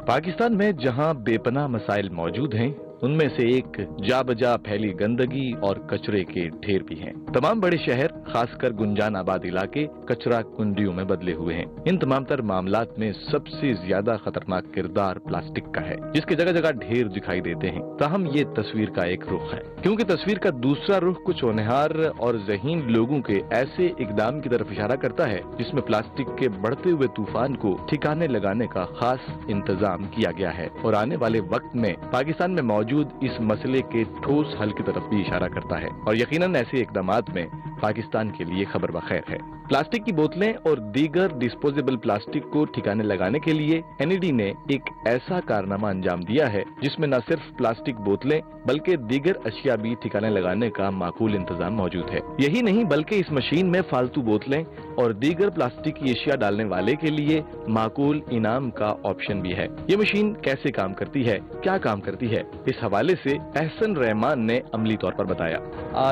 पाकिस्तान में जहां बेपनाह मसाइल मौजूद हैं, उनमें से एक जा बजा फैली गंदगी और कचरे के ढेर भी हैं। तमाम बड़े शहर, खासकर गुंजान आबाद इलाके, कचरा कुंडियों में बदले हुए हैं। इन तमाम तर मामलात में सबसे ज्यादा खतरनाक किरदार प्लास्टिक का है, जिसके जगह जगह ढेर दिखाई देते हैं। ताहम ये तस्वीर का एक रुख है, क्योंकि तस्वीर का दूसरा रुख कुछ होनहार और ज़हीन लोगों के ऐसे इकदाम की तरफ इशारा करता है जिसमें प्लास्टिक के बढ़ते हुए तूफान को ठिकाने लगाने का खास इंतजाम किया गया है और आने वाले वक्त में पाकिस्तान में मौजूद इस मसले के ठोस हल की तरफ भी इशारा करता है। और यकीनन ऐसे इकदामात में पाकिस्तान के लिए खबर बखैर है। प्लास्टिक की बोतलें और दीगर डिस्पोजेबल प्लास्टिक को ठिकाने लगाने के लिए एनईडी ने एक ऐसा कारनामा अंजाम दिया है जिसमें न सिर्फ प्लास्टिक बोतलें बल्कि दीगर अशिया भी ठिकाने लगाने का माकूल इंतजाम मौजूद है। यही नहीं बल्कि इस मशीन में फालतू बोतलें और दीगर प्लास्टिक की अशिया डालने वाले के लिए माकूल इनाम का ऑप्शन भी है। ये मशीन कैसे काम करती है, क्या काम करती है, इस हवाले से एहसन रहमान ने अमली तौर पर बताया।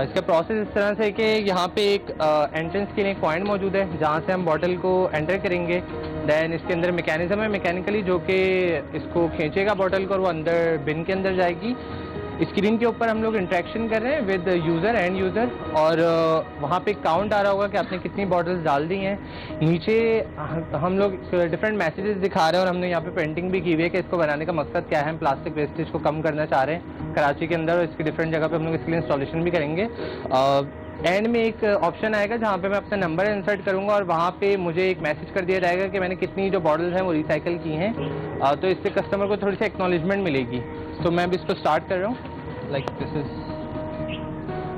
इसका प्रोसेस इस तरह से कि यहाँ पे एक एंट्रेंस के लिए एक पॉइंट मौजूद है जहाँ से हम बॉटल को एंटर करेंगे। देन इसके अंदर मैकेनिज्म है मैकेनिकली जो कि इसको खींचेगा बॉटल को और वो अंदर बिन के अंदर जाएगी। स्क्रीन के ऊपर हम लोग इंटरेक्शन कर रहे हैं विद यूज़र एंड यूज़र और वहाँ पे काउंट आ रहा होगा कि आपने कितनी बॉटल्स डाल दी हैं। नीचे हम लोग डिफरेंट मैसेजेस दिखा रहे हैं और हमने यहाँ पे पेंटिंग भी की हुई है कि इसको बनाने का मकसद क्या है। हम प्लास्टिक वेस्टेज को कम करना चाह रहे हैं कराची के अंदर और इसकी डिफरेंट जगह पे हम लोग इसके लिए इंस्टॉलेशन भी करेंगे। एंड में एक ऑप्शन आएगा जहाँ पे मैं अपना नंबर इंसर्ट करूँगा और वहाँ पे मुझे एक मैसेज कर दिया जाएगा कि मैंने कितनी जो बॉटल्स हैं वो रिसाइकिल की हैं। तो इससे कस्टमर को थोड़ी सी एक्नॉलेजमेंट मिलेगी। तो मैं अभी इसको स्टार्ट कर रहा हूँ। Like this is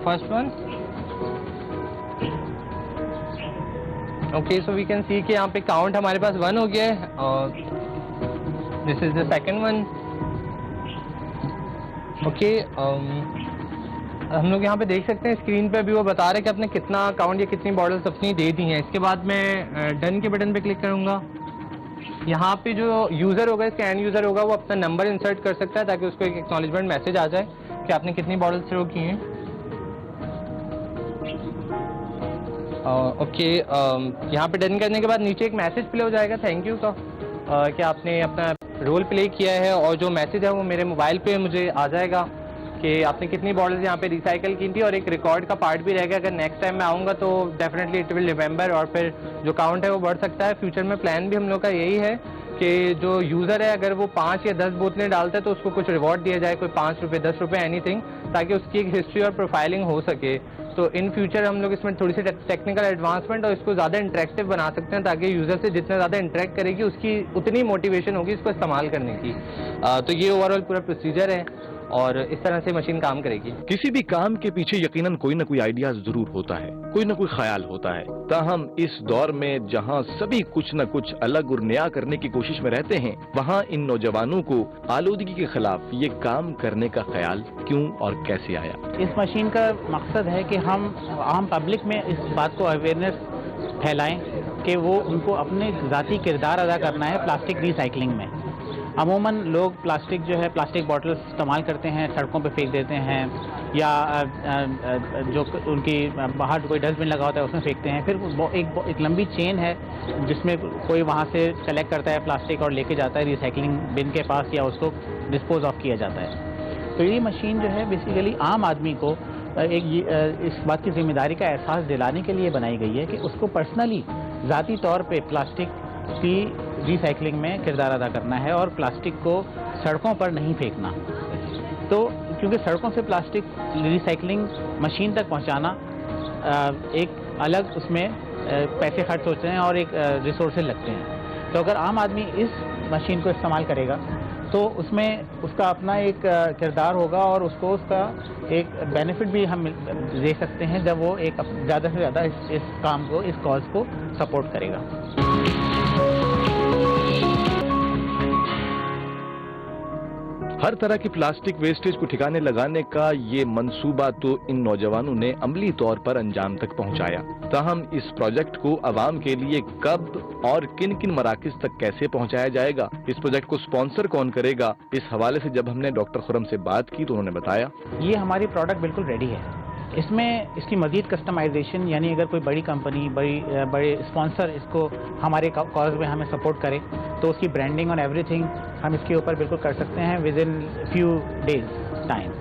first one. Okay, so we can see कि यहाँ पे काउंट हमारे पास 1 हो गया है और this is the second one. Okay, हम लोग यहाँ पे देख सकते हैं स्क्रीन पे अभी वो बता रहे हैं कि आपने कितना काउंट या कितनी बॉटल्स अपनी दे दी हैं। इसके बाद मैं डन के बटन पे क्लिक करूँगा। यहाँ पे जो यूज़र होगा, इसका एंड यूज़र होगा, वो अपना नंबर इंसर्ट कर सकता है ताकि उसको एक एक्नॉलेजमेंट मैसेज आ जाए कि आपने कितनी बॉटल्स थ्रो की हैं। ओके, यहाँ पे डन करने के बाद नीचे एक मैसेज प्ले हो जाएगा थैंक यू का कि आपने अपना रोल प्ले किया है और जो मैसेज है वो मेरे मोबाइल पे मुझे आ जाएगा कि आपने कितनी बॉटल्स यहाँ पे रिसाइकिल की थी और एक रिकॉर्ड का पार्ट भी रहेगा। अगर नेक्स्ट टाइम मैं आऊँगा तो डेफिनेटली इट विल रिमेंबर और फिर जो काउंट है वो बढ़ सकता है। फ्यूचर में प्लान भी हम लोग का यही है कि जो यूज़र है अगर वो 5 या 10 बोतलें डालता है तो उसको कुछ रिवॉर्ड दिया जाए, कोई 5 रुपये 10 रुपये एनीथिंग, ताकि उसकी एक हिस्ट्री और प्रोफाइलिंग हो सके। तो इन फ्यूचर हम लोग इसमें थोड़ी सी टेक्निकल एडवांसमेंट और इसको ज़्यादा इंटरेक्टिव बना सकते हैं ताकि यूज़र से जितना ज़्यादा इंटरेक्ट करेगी उसकी उतनी मोटिवेशन होगी इसको इस्तेमाल करने की। तो ये ओवरऑल पूरा प्रोसीजर है और इस तरह से मशीन काम करेगी। किसी भी काम के पीछे यकीनन कोई न कोई आइडिया जरूर होता है, कोई न कोई ख्याल होता है। ताहम इस दौर में जहां सभी कुछ न कुछ अलग और नया करने की कोशिश में रहते हैं, वहां इन नौजवानों को आलूदगी के खिलाफ ये काम करने का ख्याल क्यों और कैसे आया? इस मशीन का मकसद है कि हम आम पब्लिक में इस बात को अवेयरनेस फैलाएं कि वो उनको अपने ज़ाती किरदार अदा करना है प्लास्टिक रिसाइकलिंग में। अमूमन लोग प्लास्टिक जो है प्लास्टिक बॉटल्स इस्तेमाल करते हैं, सड़कों पे फेंक देते हैं या जो उनकी बाहर कोई डस्टबिन लगा होता है उसमें फेंकते हैं। फिर एक लंबी चेन है जिसमें कोई वहाँ से कलेक्ट करता है प्लास्टिक और लेके जाता है रिसाइकलिंग बिन के पास या उसको डिस्पोज ऑफ किया जाता है। तो ये मशीन जो है बेसिकली आम आदमी को इस बात की जिम्मेदारी का एहसास दिलाने के लिए बनाई गई है कि उसको पर्सनली ज़ाती तौर पे प्लास्टिक की रिसाइकलिंग में किरदार अदा करना है और प्लास्टिक को सड़कों पर नहीं फेंकना। तो क्योंकि सड़कों से प्लास्टिक रिसाइकलिंग मशीन तक पहुंचाना एक अलग उसमें पैसे खर्च होते हैं और एक रिसोर्सेज लगते हैं। तो अगर आम आदमी इस मशीन को इस्तेमाल करेगा तो उसमें उसका अपना एक किरदार होगा और उसको उसका एक बेनिफिट भी हम दे सकते हैं जब वो एक ज़्यादा से ज़्यादा इस काम को, इस कॉज को सपोर्ट करेगा। हर तरह की प्लास्टिक वेस्टेज को ठिकाने लगाने का ये मंसूबा तो इन नौजवानों ने अमली तौर पर अंजाम तक पहुंचाया। ताहम इस प्रोजेक्ट को अवाम के लिए कब और किन किन मराकिज तक कैसे पहुंचाया जाएगा, इस प्रोजेक्ट को स्पॉन्सर कौन करेगा, इस हवाले से जब हमने डॉक्टर खुरम से बात की तो उन्होंने बताया ये हमारी प्रोडक्ट बिल्कुल रेडी है। इसमें इसकी मज़ीद कस्टमाइजेशन, यानी अगर कोई बड़ी कंपनी, बड़े स्पॉन्सर इसको हमारे कॉज में हमें सपोर्ट करे तो उसकी ब्रांडिंग और एवरीथिंग हम इसके ऊपर बिल्कुल कर सकते हैं with in few days time.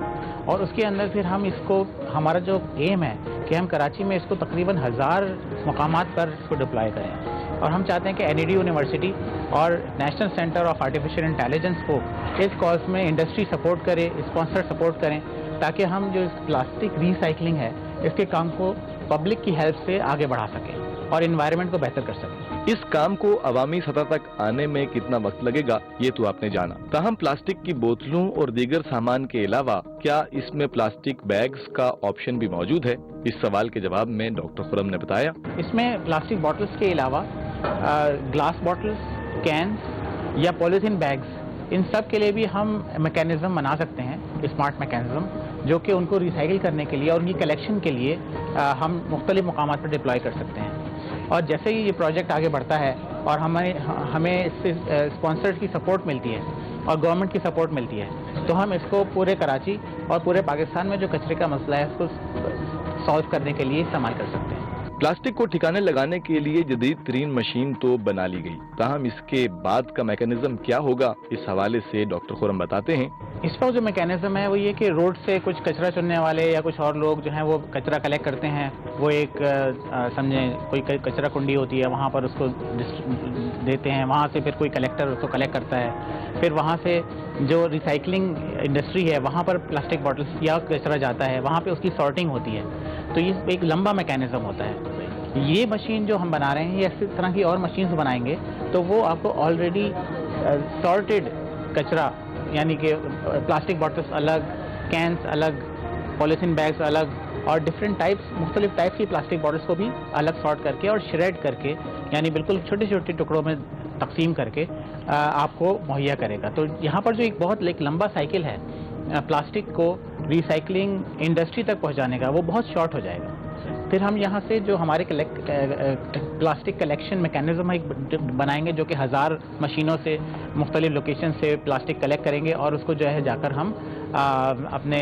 और उसके अंदर फिर हम इसको, हमारा जो एम है कि हम कराची में इसको तकरीबन 1000 मकामात पर इसको डिप्लॉय करें। और हम चाहते हैं कि NED यूनिवर्सिटी और national centre of artificial intelligence को इस कॉज में इंडस्ट्री सपोर्ट करे, स्पॉन्सर सपोर्ट करें, ताकि हम जो इस प्लास्टिक रिसाइकलिंग है इसके काम को पब्लिक की हेल्प से आगे बढ़ा सकें और एनवायरनमेंट को बेहतर कर सकें। इस काम को अवामी सतह तक आने में कितना वक्त लगेगा ये तो आपने जाना, ताहम प्लास्टिक की बोतलों और दीगर सामान के अलावा क्या इसमें प्लास्टिक बैग्स का ऑप्शन भी मौजूद है? इस सवाल के जवाब में डॉक्टर खुरम ने बताया, इसमें प्लास्टिक बॉटल्स के अलावा ग्लास बॉटल्स, कैंस या पॉलीथीन बैग्स, इन सब के लिए भी हम मैकेनिज्म बना सकते हैं, स्मार्ट मैकेनिज्म, जो कि उनको रिसाइकिल करने के लिए और उनकी कलेक्शन के लिए हम मुख्तलिफ मकामात पर डिप्लॉय कर सकते हैं। और जैसे ही ये प्रोजेक्ट आगे बढ़ता है और हमें इससे स्पॉन्सर्स की सपोर्ट मिलती है और गवर्नमेंट की सपोर्ट मिलती है, तो हम इसको पूरे कराची और पूरे पाकिस्तान में जो कचरे का मसला है उसको सॉल्व करने के लिए इस्तेमाल कर सकते हैं। प्लास्टिक को ठिकाने लगाने के लिए जदीद तरीन मशीन तो बना ली गई, ताहम इसके बाद का मैकेनिज्म क्या होगा, इस हवाले से डॉक्टर खुरम बताते हैं। इस पर जो मैकेनिज्म है वो ये कि रोड से कुछ कचरा चुनने वाले या कुछ और लोग जो हैं वो कचरा कलेक्ट करते हैं। वो एक समझें कोई कचरा कुंडी होती है, वहाँ पर उसको देते हैं, वहाँ से फिर कोई कलेक्टर उसको कलेक्ट करता है, फिर वहाँ से जो रिसाइकलिंग इंडस्ट्री है वहाँ पर प्लास्टिक बॉटल्स या कचरा जाता है, वहाँ पे उसकी सॉर्टिंग होती है। तो ये एक लंबा मैकेनिज्म होता है। ये मशीन जो हम बना रहे हैं, ये इस तरह की और मशीन्स बनाएंगे तो वो आपको ऑलरेडी सॉर्टेड कचरा, यानी कि प्लास्टिक बॉटल्स अलग, कैंस अलग, पॉलीथीन बैग्स अलग और डिफरेंट टाइप्स, मुख्तलिफ टाइप्स की प्लास्टिक बॉटल्स को भी अलग सॉर्ट करके और श्रेड करके, यानी बिल्कुल छोटे छोटे टुकड़ों में तकसीम करके आपको मुहैया करेगा। तो यहाँ पर जो एक बहुत एक लंबा साइकिल है प्लास्टिक को रिसाइकलिंग इंडस्ट्री तक पहुँचाने का, वो बहुत शॉर्ट हो जाएगा। फिर हम यहाँ से जो हमारे प्लास्टिक कलेक्शन मैकेनिज्म बनाएंगे, जो कि 1000 मशीनों से मुख्तलिफ लोकेशन से प्लास्टिक कलेक्ट करेंगे और उसको जो है जाकर हम अपने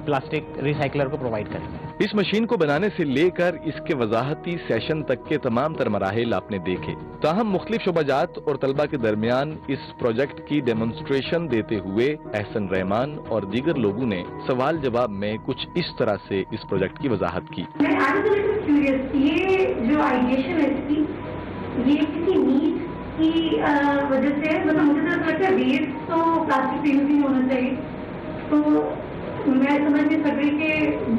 प्लास्टिक रिसाइकलर को प्रोवाइड करेंगे। इस मशीन को बनाने से लेकर इसके वजाहती सेशन तक के तमाम तर मराहिल आपने देखे, ताहम मुख्तलिफ शुबाजात और तलबा के दरमियान इस प्रोजेक्ट की डेमोन्स्ट्रेशन देते हुए एहसन रहमान और दीगर लोगों ने सवाल जवाब में कुछ इस तरह से इस प्रोजेक्ट की वजाहत की। ये जो आइडिएशन है इसकी, ये किसी नीड की वजह से, मतलब मुझे तो लगता है वेस्ट तो प्लास्टिक यूज ही होना चाहिए। तो मैं समझ नहीं सक रही कि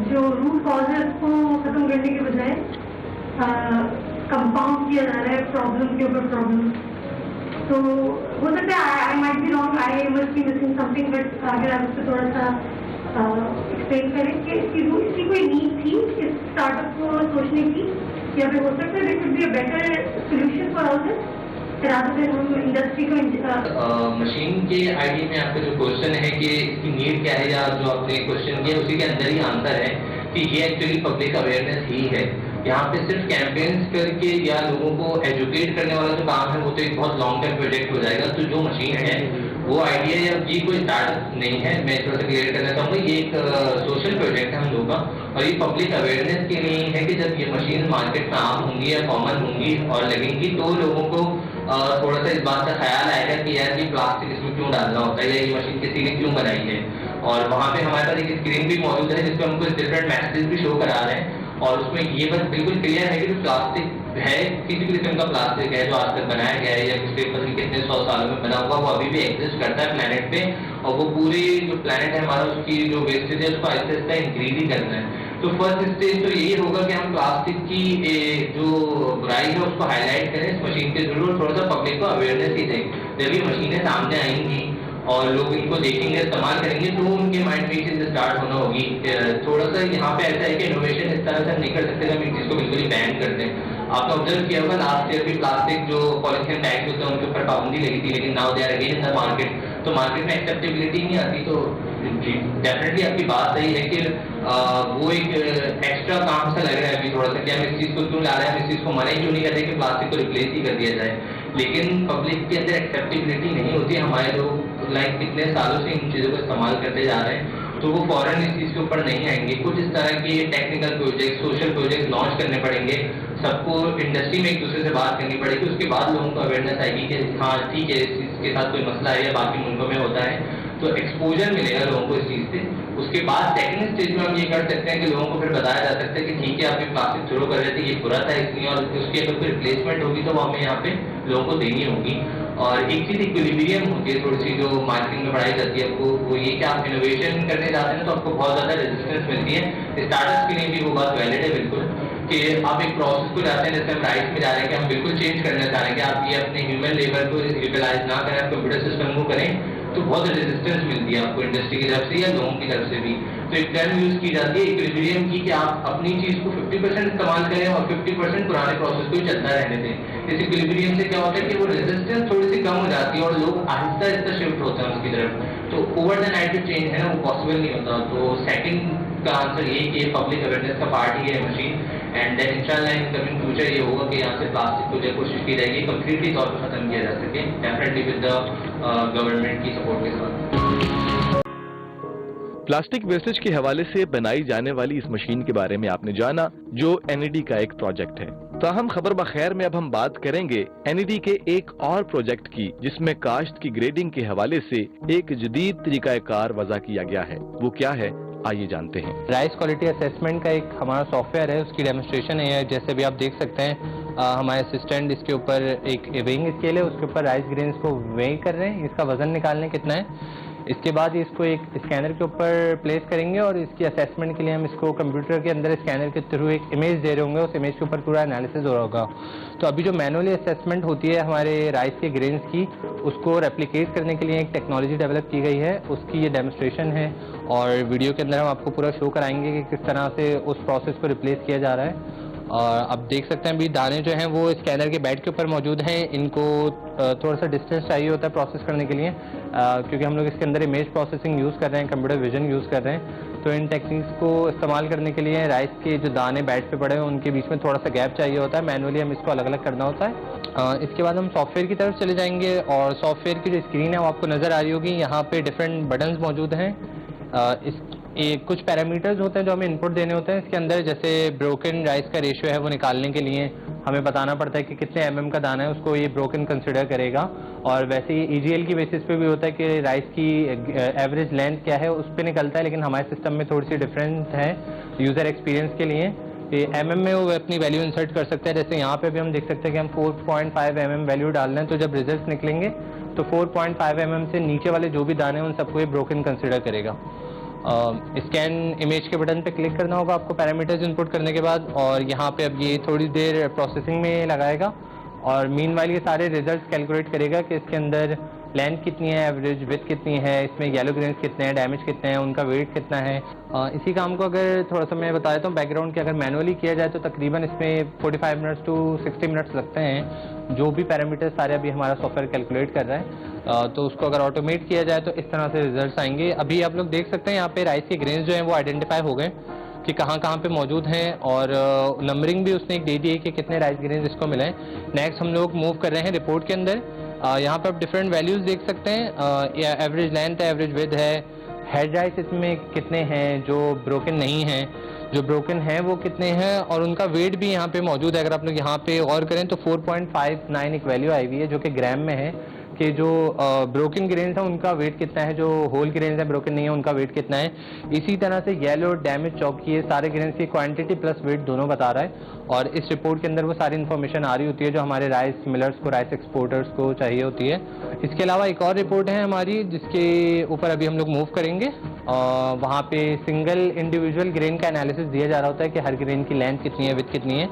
जो रूट कॉज है उसको खत्म करने के बजाय कंपाउंड किया जा रहा है प्रॉब्लम के ऊपर प्रॉब्लम। तो हो सकता है I might be wrong, I must be missing something, but अगर आप उसको थोड़ा सा एक्सप्लेन करें कि इसकी कोई नीड थी इस स्टार्टअप को सोचने की, या फिर हो सकता है this would be a better solution for all this rather than हम इंडस्ट्री को। मशीन के आईडी में आपका जो क्वेश्चन है कि इसकी नीड क्या है, या जो आपने क्वेश्चन किया उसी के अंदर ही आंसर है कि ये एक्चुअली पब्लिक अवेयरनेस ही है। यहाँ पे सिर्फ कैंपेन्स करके या लोगों को एजुकेट करने वाला जो काम है वो तो एक बहुत लॉन्ग टर्म प्रोजेक्ट हो जाएगा। तो जो मशीन है वो आइडिया या ये कोई स्टार्टअप नहीं है, मैं थोड़ा सा क्लियर करना चाहूँगा। ये एक सोशल प्रोजेक्ट है हम लोगों का, और ये पब्लिक अवेयरनेस के लिए है कि जब ये मशीन मार्केट में आम होंगी या कॉमन होंगी और लगेंगी तो लोगों को थोड़ा सा इस बात का ख्याल आएगा कि यार ये प्लास्टिक इसमें क्यों डालना होता है या ये मशीन किसी ने क्यों बनाई है। और वहाँ पे हमारे पास एक स्क्रीन भी मौजूद है जिसपे हमको डिफरेंट मैसेजेस भी शो करा रहे हैं, और उसमें ये बात बिल्कुल क्लियर है कि जो प्लास्टिक है, किसी भी किस्म का प्लास्टिक है जो आज तक बनाया गया है या पिछले पता कितने 100 सालों में बना हुआ, वो अभी भी एग्जिस्ट करता है प्लेनेट पे, और वो पूरे जो प्लेनेट है हमारा उसकी जो वेस्टेज है उसको आहिस्ता आहिस्ता इंक्रीज ही करना है। तो फर्स्ट स्टेज तो यही होगा कि हम प्लास्टिक की जो बुराई है उसको हाईलाइट करें इस मशीन के थ्रू, थोड़ा सा पब्लिक को अवेयरनेस ही दें। जब ये मशीनें सामने आएंगी और लोग इनको देखेंगे, इस्तेमाल करेंगे, तो उनके माइंड में चीज़ स्टार्ट होना होगी। थोड़ा सा यहाँ पे ऐसा है कि इनोवेशन इस तरह से नहीं कर सकते हम एक चीज़ को बिल्कुल ही बैन कर दें। आपने ऑब्जर्व किया होगा लास्ट ईयर भी प्लास्टिक जो पॉलिथीन टैग होते हैं उनके ऊपर पाबंदी लगी थी, लेकिन now they are again in the market, तो मार्केट में एक्सेप्टेबिलिटी नहीं आती। तो डेफिनेटली आपकी बात सही है कि वो एक एक्स्ट्रा काम सा लग रहा है अभी थोड़ा सा कि हम इस चीज़ को क्यों ला रहे हैं, हम इस चीज़ को मना ही क्यों नहीं करते कि प्लास्टिक को रिप्लेस ही कर दिया जाए। लेकिन पब्लिक के अंदर एक्सेप्टेबिलिटी नहीं होती। हमारे लोग लाइक कितने सालों से इन चीज़ों को इस्तेमाल करते जा रहे हैं, तो वो फॉरन इस चीज़ के ऊपर नहीं आएंगे। कुछ इस तरह के technical project, social project launch करने पड़ेंगे, सबको इंडस्ट्री में एक दूसरे से बात करनी पड़ेगी, उसके बाद लोगों को अवेयरनेस आएगी कि हाँ ठीक है, इस चीज़ के साथ कोई मसला है या बाकी मुल्कों में होता है, तो एक्सपोजर मिलेगा लोगों को इस चीज़ से। उसके बाद सेकंड स्टेज में हम ये कर सकते हैं कि लोगों को फिर बताया जा सकता है कि ठीक है, आप ये प्लास्टिक थ्रो कर रहे थे, ये बुरा था इसलिए, और उसकी अगर कोई रिप्लेसमेंट होगी तो वो हमें यहाँ पे लोगों को देनी होगी। और एक चीज़ इक्विलिब्रियम होती है थोड़ी सी, जो मार्केटिंग में पढ़ाई जाती है आपको, वो ये कि आप इनोवेशन करने जाते हैं तो आपको बहुत ज़्यादा रेजिस्टेंस मिलती है। स्टार्टअप्स के लिए भी वो बात वैलिड है बिल्कुल, कि आप एक प्रोसेस को जाते हैं, जैसे हम राइस में जा रहे हैं कि हम बिल्कुल चेंज करना चाह रहे हैं कि आप ये अपने ह्यूमन लेबर को यूटिलाइज ना करें, आप कंप्यूटर सिस्टम को करें, तो बहुत रेजिस्टेंस मिलती है आपको इंडस्ट्री की तरफ से या लोगों की तरफ से भी। तो एक टर्म यूज की जाती है इक्विलिब्रियम की, कि आप अपनी चीज को 50% इस्तेमाल करें और 50% पुराने प्रोसेस को ही चलता रहने दें। इस इक्विलिब्रियम से क्या होता है कि वो रेजिस्टेंस थोड़ी सी कम हो जाती है और लोग आहिस्ता आहिस्ता शिफ्ट होते हैं उसकी तरफ। तो ओवर द नाइट जो चेंज है ना, वो पॉसिबल नहीं होता। तो सेकंड का आंसर ये कि पब्लिक अवेयरनेस का पार्ट ही है मशीन, एंड देन इंशाल्लाह इन कमिंग फ्यूचर ये होगा कि यहाँ से प्लास्टिक को जो कोशिश की जाएगी कंप्लीटली तौर पर खत्म किया जा सके, डेफिनेटली विद द गवर्नमेंट की सपोर्ट के साथ। प्लास्टिक वेस्टेज के हवाले से बनाई जाने वाली इस मशीन के बारे में आपने जाना, जो NED का एक प्रोजेक्ट है। ताहम खबर बखैर में अब हम बात करेंगे NED के एक और प्रोजेक्ट की, जिसमें काश्त की ग्रेडिंग के हवाले से एक जदीद तरीकाकार वज़ा किया गया है। वो क्या है, आइए जानते हैं। राइस क्वालिटी असेसमेंट का एक हमारा सॉफ्टवेयर है, उसकी डेमोस्ट्रेशन है। जैसे भी आप देख सकते हैं, हमारे असिस्टेंट इसके ऊपर एक वेइंग स्केल है, उसके ऊपर राइस ग्रेन्स को वेइ कर रहे हैं, इसका वजन निकालने कितना है। इसके बाद इसको एक स्कैनर के ऊपर प्लेस करेंगे और इसकी असेसमेंट के लिए हम इसको कंप्यूटर के अंदर स्कैनर के थ्रू एक इमेज दे रहे होंगे, उस इमेज के ऊपर पूरा एनालिसिस हो रहा होगा। तो अभी जो मैनुअली असेसमेंट होती है हमारे राइस के ग्रेन्स की, उसको रेप्लिकेट करने के लिए एक टेक्नोलॉजी डेवलप की गई है, उसकी ये डेमोस्ट्रेशन है और वीडियो के अंदर हम आपको पूरा शो कराएंगे कि किस तरह से उस प्रोसेस को रिप्लेस किया जा रहा है। और अब देख सकते हैं अभी दाने जो हैं वो स्कैनर के बेड के ऊपर मौजूद हैं। इनको थोड़ा सा डिस्टेंस चाहिए होता है प्रोसेस करने के लिए, क्योंकि हम लोग इसके अंदर इमेज प्रोसेसिंग यूज़ कर रहे हैं, कंप्यूटर विजन यूज़ कर रहे हैं। तो इन टेक्निक्स को इस्तेमाल करने के लिए राइस के जो दाने बेड पे पड़े हैं उनके बीच में थोड़ा सा गैप चाहिए होता है, मैनुअली हम इसको अलग अलग करना होता है। इसके बाद हम सॉफ्टवेयर की तरफ चले जाएंगे और सॉफ्टवेयर की जो स्क्रीन है वो आपको नज़र आ रही होगी। यहाँ पे डिफरेंट बटन्स मौजूद हैं। कुछ पैरामीटर्स होते हैं जो हमें इनपुट देने होते हैं इसके अंदर, जैसे ब्रोकन राइस का रेशियो है वो निकालने के लिए हमें बताना पड़ता है कि कितने mm का दाना है, उसको ये ब्रोकन कंसिडर करेगा। और वैसे ही EGL की बेसिस पे भी होता है कि राइस की एवरेज लेंथ क्या है, उस पर निकलता है, लेकिन हमारे सिस्टम में थोड़ी सी डिफरेंट है यूज़र एक्सपीरियंस के लिए। mm में वो अपनी वैल्यू इंसर्ट कर सकते हैं। जैसे यहाँ पे भी हम देख सकते हैं कि हम 4.5 mm वैल्यू डाल रहे हैं, तो जब रिजल्ट निकलेंगे तो 4.5 mm से नीचे वाले जो भी दाने हैं उन सबको ये ब्रोकन कंसिडर करेगा। स्कैन इमेज के बटन पे क्लिक करना होगा आपको पैरामीटर्स इनपुट करने के बाद, और यहाँ पे अब ये थोड़ी देर प्रोसेसिंग में लगाएगा और मीनवाइल ये सारे रिजल्ट्स कैलकुलेट करेगा कि इसके अंदर लेंथ कितनी है, एवरेज विड्थ कितनी है, इसमें येलो ग्रेन्स कितने हैं, डैमेज कितने हैं, उनका वेट कितना है। इसी काम को अगर थोड़ा सा मैं बता देता हूँ बैकग्राउंड कि अगर मैनुअली किया जाए तो तकरीबन इसमें 45 मिनट्स टू 60 मिनट्स लगते हैं, जो भी पैरामीटर्स सारे अभी हमारा सॉफ्टवेयर कैलकुलेट कर रहा है। तो उसको अगर ऑटोमेट किया जाए तो इस तरह से रिजल्ट्स आएंगे। अभी आप लोग देख सकते हैं यहाँ पे राइस के ग्रेन्स जो हैं वो आइडेंटिफाई हो गए कि कहाँ कहाँ पे मौजूद हैं, और नंबरिंग भी उसने एक दे दी है कि कितने राइस ग्रेन्स इसको मिले हैं। नेक्स्ट हम लोग मूव कर रहे हैं रिपोर्ट के अंदर। यहाँ पर आप डिफरेंट वैल्यूज़ देख सकते हैं, एवरेज लेंथ है, एवरेज विड्थ है, हेड राइस इसमें कितने हैं जो ब्रोकन नहीं हैं, जो ब्रोकन हैं वो कितने हैं, और उनका वेट भी यहाँ पे मौजूद है। अगर आप लोग यहाँ पे गौर करें तो 4.59 एक वैल्यू आई हुई है जो कि ग्राम में है, कि जो ब्रोकन ग्रेन्स हैं उनका वेट कितना है, जो होल ग्रेन्स हैं ब्रोकन नहीं है उनका वेट कितना है। इसी तरह से येलो, डैमेज, चौकी, ये सारे ग्रेन्स की क्वांटिटी प्लस वेट दोनों बता रहा है, और इस रिपोर्ट के अंदर वो सारी इन्फॉर्मेशन आ रही होती है जो हमारे राइस मिलर्स को, राइस एक्सपोर्टर्स को चाहिए होती है। इसके अलावा एक और रिपोर्ट है हमारी जिसके ऊपर अभी हम लोग मूव करेंगे। वहाँ पे सिंगल इंडिविजुअल ग्रेन का एनालिसिस दिया जा रहा होता है कि हर ग्रेन की लेंथ कितनी है, विड्थ कितनी है।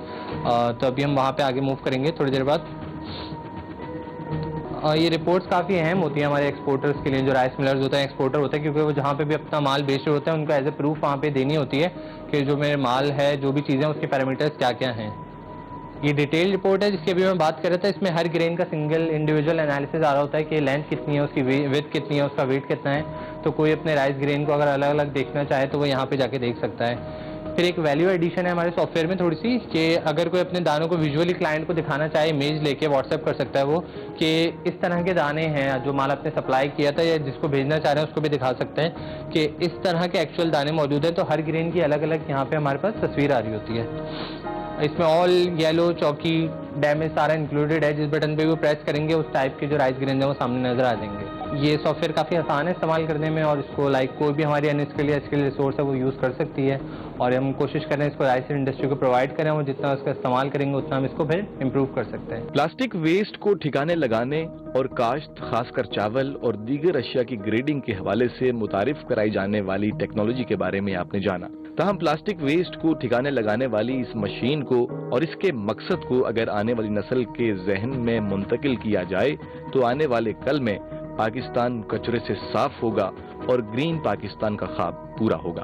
तो अभी हम वहाँ पे आगे मूव करेंगे थोड़ी देर बाद। ये रिपोर्ट्स काफ़ी अहम होती हैं हमारे एक्सपोर्टर्स के लिए, जो राइस मिलर्स होते हैं, एक्सपोर्टर होते हैं, क्योंकि वो जहाँ पे भी अपना माल बेच रहे होते हैं उनको एज ए प्रूफ वहाँ पे देनी होती है कि जो मेरे माल है, जो भी चीज़ें, उसके पैरामीटर्स क्या क्या हैं। ये डिटेल रिपोर्ट है जिसकी अभी मैं बात कर रहा था। इसमें हर ग्रेन का सिंगल इंडिविजुअल एनालिसिस आ रहा होता है कि लेंथ कितनी है, उसकी विड्थ कितनी है, उसका वेट कितना है। तो कोई अपने राइस ग्रेन को अगर अलग अलग देखना चाहे तो वो यहाँ पे जाके देख सकता है। फिर एक वैल्यू एडिशन है हमारे सॉफ्टवेयर में थोड़ी सी, कि अगर कोई अपने दानों को विजुअली क्लाइंट को दिखाना चाहे, इमेज लेके व्हाट्सएप कर सकता है वो, कि इस तरह के दाने हैं जो माल आपने सप्लाई किया था, या जिसको भेजना चाह रहे हैं उसको भी दिखा सकते हैं कि इस तरह के एक्चुअल दाने मौजूद हैं। तो हर ग्रेन की अलग अलग यहाँ पे हमारे पास तस्वीर आ रही होती है। इसमें ऑल येलो, चौकी, डैमेज सारा इंक्लूडेड है। जिस बटन पे भी प्रेस करेंगे उस टाइप के जो राइस ग्रेन है वो सामने नजर आ जाएंगे। ये सॉफ्टवेयर काफ़ी आसान है इस्तेमाल करने में, और इसको कोई भी हमारी अनस्किल्ड या स्किल्ड रिसोर्स है वो यूज़ कर सकती है, और हम कोशिश कर रहे हैं इसको राइस इंडस्ट्री को प्रोवाइड करें, और जितना इसका इस्तेमाल करेंगे उतना हम इसको फिर इम्प्रूव कर सकते हैं। प्लास्टिक वेस्ट को ठिकाने लगाने और काश्त, खासकर चावल और दीगर अशिया की ग्रेडिंग के हवाले से मुतारिफ कराई जाने वाली टेक्नोलॉजी के बारे में आपने जाना। ताहम प्लास्टिक वेस्ट को ठिकाने लगाने वाली इस मशीन को और इसके मकसद को अगर आने वाली नस्ल के जहन में मुंतकिल किया जाए तो आने वाले कल में पाकिस्तान कचरे से साफ होगा और ग्रीन पाकिस्तान का ख्वाब पूरा होगा।